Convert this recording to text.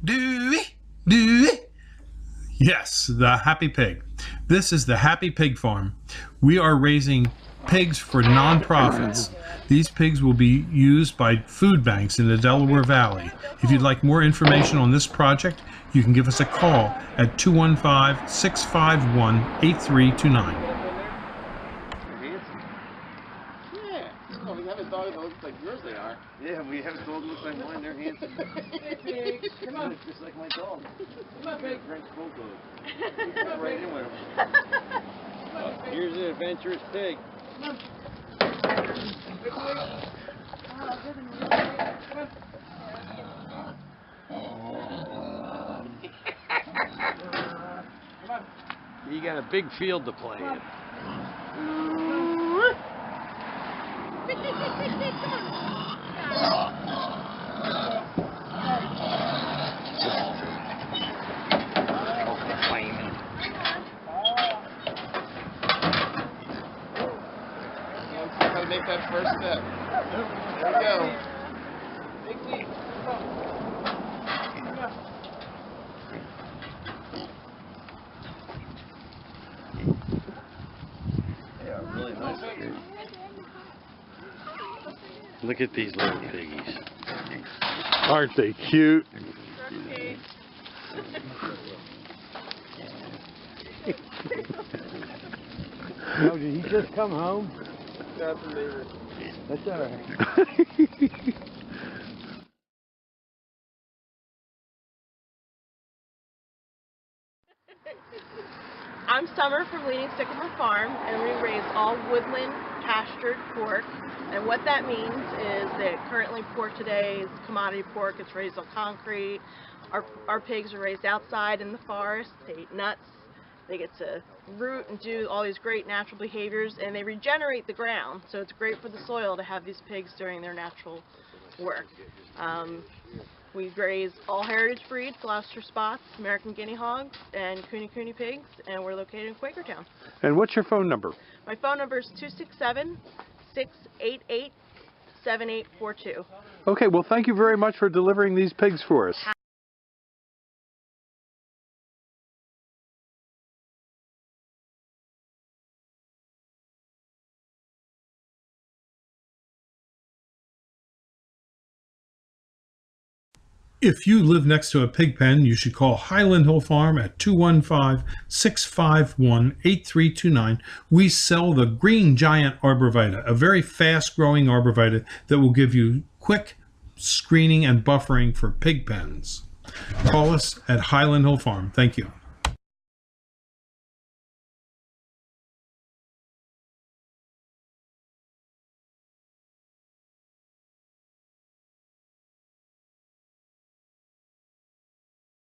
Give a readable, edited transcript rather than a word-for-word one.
Do it. Yes, the Happy Pig. This is the Happy Pig Farm. We are raising pigs for nonprofits. These pigs will be used by food banks in the Delaware Valley. If you'd like more information on this project, you can give us a call at 215-651-8329. Yeah. Oh, we have a dog that looks like yours, they are. Yeah, we have a dog that looks like mine, they're handsome. Hey, pig. Come on. It's just like my dog. Come on, pig. French bulldog. Come on, right in with him. Here's an adventurous pig. Come on. Good boy. Come on. You got a big field to play in. Gotta make that first step. There we go. Big leap. They are really nice. Look at these little piggies. Aren't they cute? Oh, did he just come home? That's a neighbor. That's all right. I'm Summer from Leading Sycamore Farm, and we raise all woodland pastured pork. And what that means is that currently pork today is commodity pork. It's raised on concrete. Our pigs are raised outside in the forest. They eat nuts. They get to root and do all these great natural behaviors, and they regenerate the ground. So it's great for the soil to have these pigs doing their natural work. We raise all heritage breeds, Gloucester Spots, American Guinea Hogs, and Cooney pigs, and we're located in Quakertown. And what's your phone number? My phone number is 267-688-7842. Okay, well, thank you very much for delivering these pigs for us. If you live next to a pig pen, you should call Highland Hill Farm at 215-651-8329. We sell the Green Giant Arborvitae, a very fast-growing arborvitae that will give you quick screening and buffering for pig pens. Call us at Highland Hill Farm. Thank you.